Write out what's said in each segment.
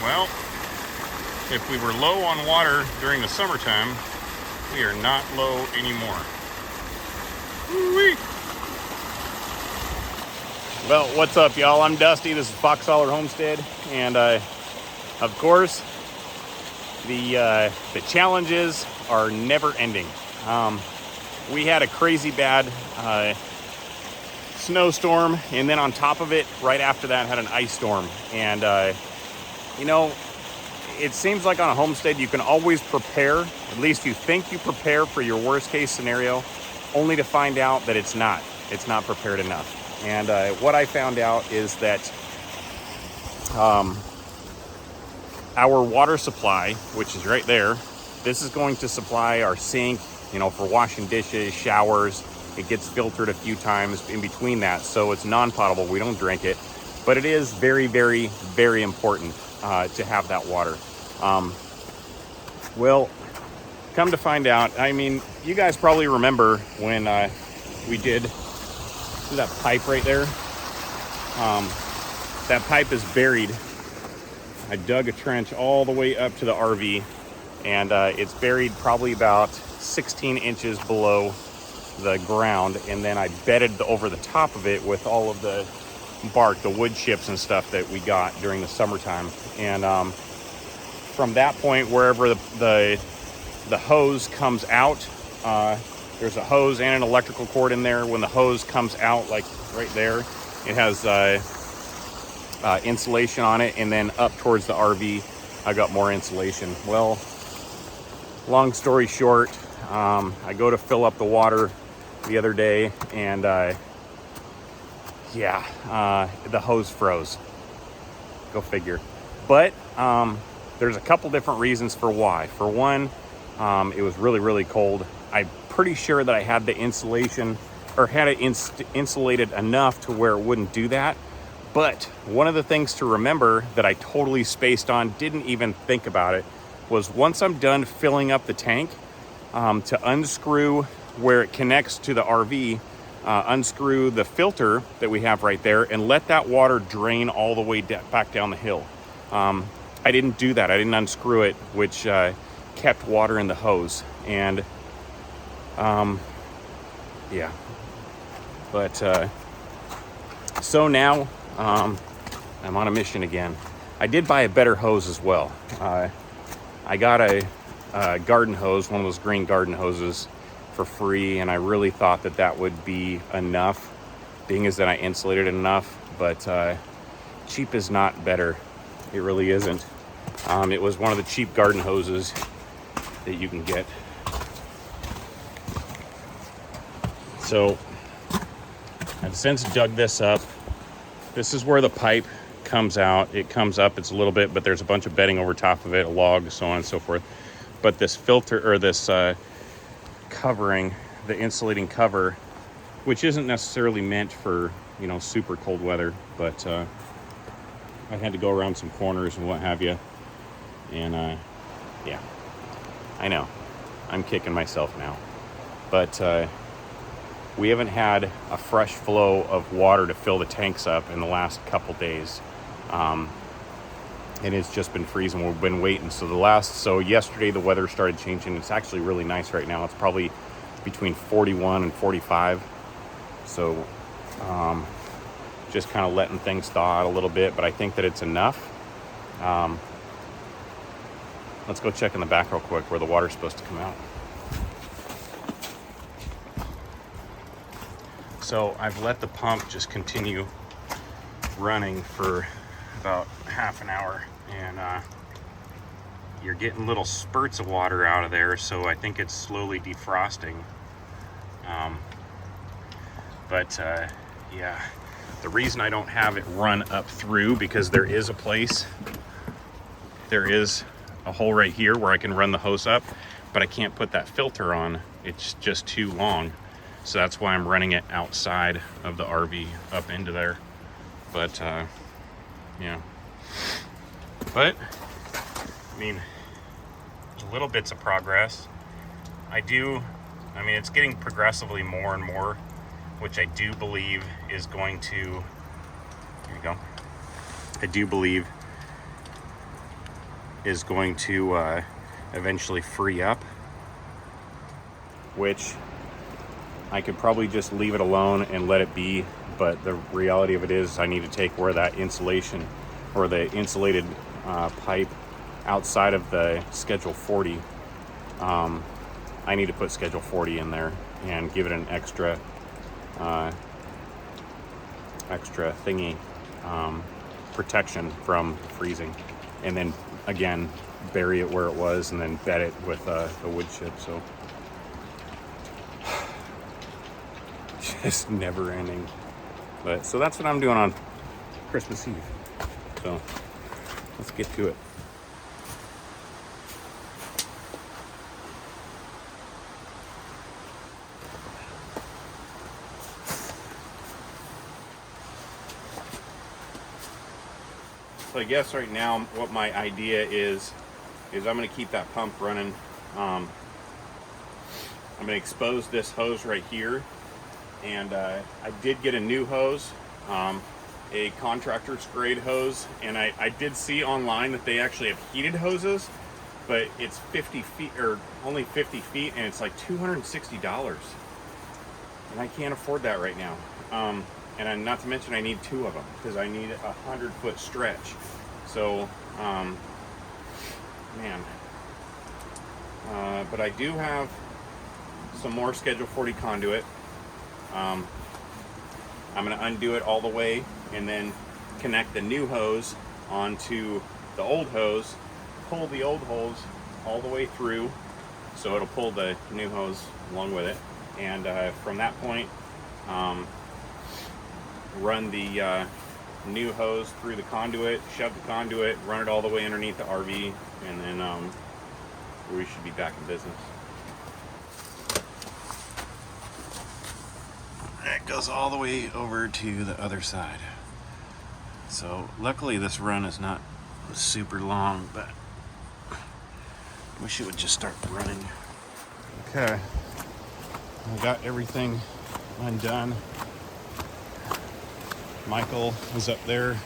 Well, if we were low on water during the summertime, we are not low anymore. Woo-wee. Well, what's up, y'all? I'm Dusty. This is Fox Holler Homestead, and of course, the challenges are never ending. We had a crazy bad snowstorm, and then on top of it, right after that, had an ice storm. And you know, it seems like on a homestead, you can always prepare. At least you think you prepare for your worst case scenario, only to find out that it's not prepared enough. And what I found out is that our water supply, which is right there, this is going to supply our sink, for washing dishes, showers. It gets filtered a few times in between that, so it's non-potable. We don't drink it, but it is very, very, very important to have that water. Well, come to find out, you guys probably remember when we did that pipe right there. That pipe is buried. I dug a trench all the way up to the RV, and it's buried probably about 16 inches below the ground, and then I bedded over the top of it with all of the bark, the wood chips and stuff that we got during the summertime. And from that point, wherever the hose comes out, there's a hose and an electrical cord in there. When the hose comes out, like right there, it has insulation on it, and then up towards the RV, I got more insulation. Well, long story short, I go to fill up the water the other day, and the hose froze. Go figure. But there's a couple different reasons for why. For one, it was really, really cold. I'm pretty sure that I had the insulation, or had it insulated enough to where it wouldn't do that. But one of the things to remember that I totally spaced on, didn't even think about it, was once I'm done filling up the tank, to unscrew where it connects to the RV, unscrew the filter that we have right there, and let that water drain all the way back down the hill. I didn't do that. I didn't unscrew it, which kept water in the hose. And so now I'm on a mission again. I did buy a better hose as well. I got a garden hose, one of those green garden hoses, for free, and I really thought that would be enough, being as that I insulated it enough. But cheap is not better. It really isn't. It was one of the cheap garden hoses that you can get. So I've since dug this up. This is where the pipe comes out. It comes up, it's a little bit, but there's a bunch of bedding over top of it, a log, so on and so forth. But this filter, or this covering, the insulating cover, which isn't necessarily meant for, super cold weather, but I had to go around some corners and what have you. And I know, I'm kicking myself now. But we haven't had a fresh flow of water to fill the tanks up in the last couple days. And it's just been freezing. We've been waiting. So yesterday the weather started changing. It's actually really nice right now. It's probably between 41 and 45. So just kind of letting things thaw out a little bit, but I think that it's enough. Let's go check in the back real quick where the water's supposed to come out. So I've let the pump just continue running for about half an hour, and you're getting little spurts of water out of there, so I think it's slowly defrosting. The reason I don't have it run up through, because there is a hole right here where I can run the hose up, but I can't put that filter on. It's just too long. So that's why I'm running it outside of the RV up into there. But little bits of progress. It's getting progressively more and more, which I do believe is going to, here we go. I do believe is going to eventually free up, which I could probably just leave it alone and let it be, but the reality of it is I need to take where that insulation or the insulated pipe outside of the Schedule 40. I need to put Schedule 40 in there and give it an extra thingy, protection from freezing, and then again bury it where it was and then bed it with a wood chip. So just never ending. But so that's what I'm doing on Christmas Eve. So let's get to it. So I guess right now what my idea is I'm going to keep that pump running. I'm going to expose this hose right here, and I did get a new hose, a contractor's grade hose, and I did see online that they actually have heated hoses, but it's 50 feet or only 50 feet, and it's like $260, and I can't afford that right now. And not to mention I need 2 of them because I need a 100-foot stretch. So, man. But I do have some more Schedule 40 conduit. I'm going to undo it all the way and then connect the new hose onto the old hose, pull the old hose all the way through so it'll pull the new hose along with it. And from that point, run the new hose through the conduit, shove the conduit, run it all the way underneath the RV, and then we should be back in business. That goes all the way over to the other side. So luckily this run is not super long, but I wish it would just start running. Okay, I got everything undone. Michael is up there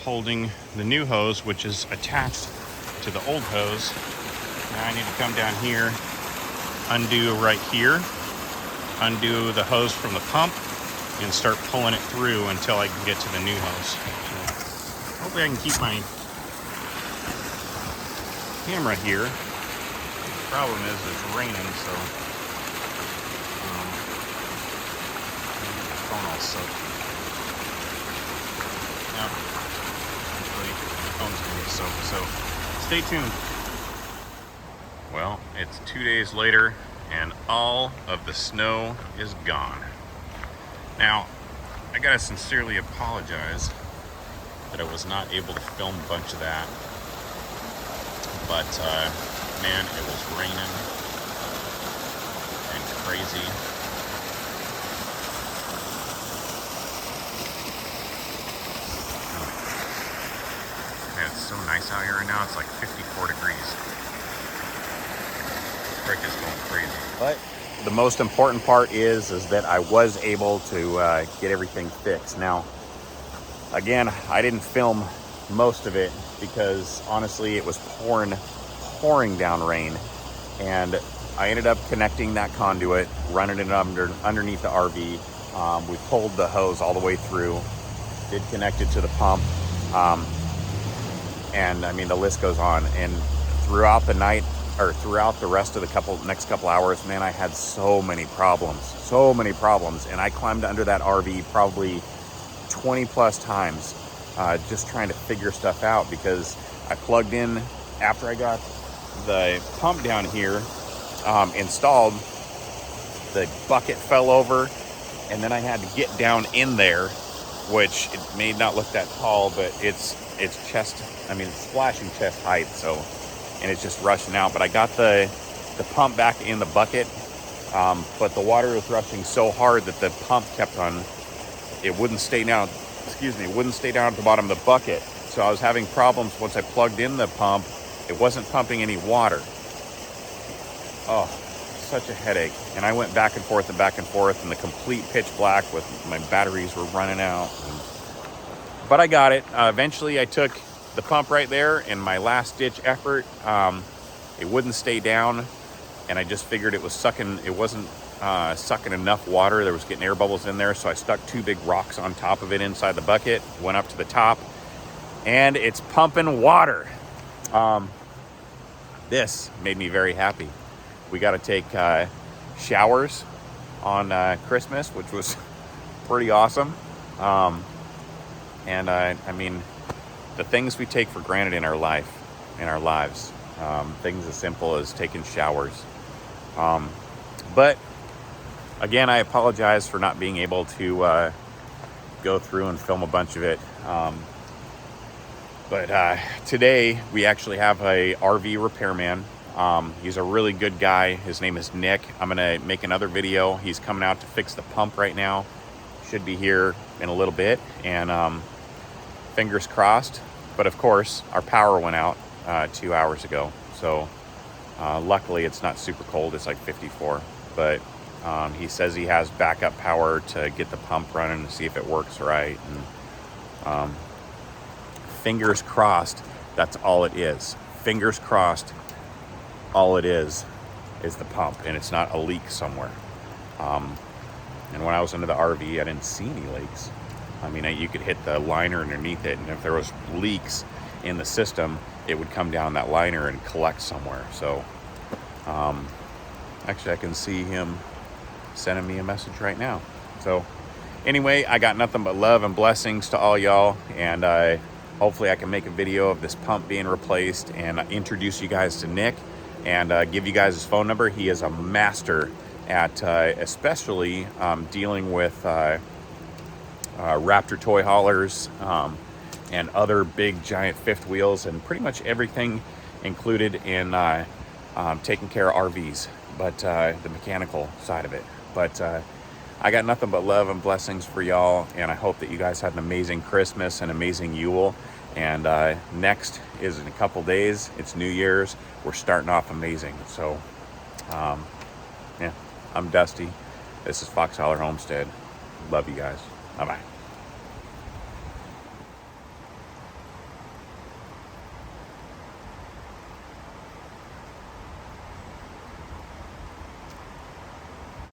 holding the new hose, which is attached to the old hose. Now I need to come down here, undo right here, undo the hose from the pump, and start pulling it through until I can get to the new hose. So hopefully I can keep my camera here. The problem is it's raining, so the phone all soaked. Yeah, actually, the phone's gonna be soaked, so stay tuned. Well, it's 2 days later, and all of the snow is gone. Now, I gotta sincerely apologize that I was not able to film a bunch of that, but man, it was raining and crazy. Man, it's so nice out here right now. It's like 54 degrees. Frick is going crazy. But the most important part is that I was able to get everything fixed. Now, again, I didn't film most of it because honestly it was pouring down rain, and I ended up connecting that conduit, running it underneath the RV. We pulled the hose all the way through, did connect it to the pump, and I mean the list goes on. And throughout the night, or throughout the rest of the next couple hours, man, I had so many problems, and I climbed under that RV probably 20 plus times, just trying to figure stuff out, because I plugged in after I got the pump down here installed. The bucket fell over, and then I had to get down in there, which it may not look that tall, but it's chest, I mean, it's splashing chest height, so, and it's just rushing out. But I got the pump back in the bucket, but the water was rushing so hard that the pump kept on, it wouldn't stay down, it wouldn't stay down at the bottom of the bucket. So I was having problems once I plugged in the pump. It wasn't pumping any water. Oh, such a headache. And I went back and forth in the complete pitch black with my batteries were running out. But I got it. Eventually I took the pump right there, and my last ditch effort, it wouldn't stay down, and I just figured it was sucking, it wasn't sucking enough water. There was getting air bubbles in there, so I stuck 2 big rocks on top of it inside the bucket, went up to the top, and it's pumping water. This made me very happy. We got to take showers on Christmas, which was pretty awesome. And I mean, the things we take for granted in our life, in our lives, things as simple as taking showers. But again, I apologize for not being able to go through and film a bunch of it. But today we actually have a RV repairman. He's a really good guy. His name is Nick. I'm gonna make another video. He's coming out to fix the pump right now. Should be here in a little bit, and fingers crossed. But of course, our power went out 2 hours ago. So luckily it's not super cold. It's like 54. But he says he has backup power to get the pump running and see if it works right. And fingers crossed, that's all it is. Fingers crossed, all it is the pump, and it's not a leak somewhere. And when I was under the RV, I didn't see any leaks. I mean, you could hit the liner underneath it, and if there was leaks in the system, it would come down that liner and collect somewhere. So, actually, I can see him sending me a message right now. So, anyway, I got nothing but love and blessings to all y'all, and hopefully I can make a video of this pump being replaced and introduce you guys to Nick and give you guys his phone number. He is a master at especially dealing with Raptor toy haulers and other big giant fifth wheels, and pretty much everything included in taking care of RVs, but the mechanical side of it. But I got nothing but love and blessings for y'all, and I hope that you guys had an amazing Christmas and amazing Yule. And next is in a couple days, it's New Year's. We're starting off amazing. So yeah, I'm Dusty. This is Fox Holler Homestead. Love you guys. Bye-bye.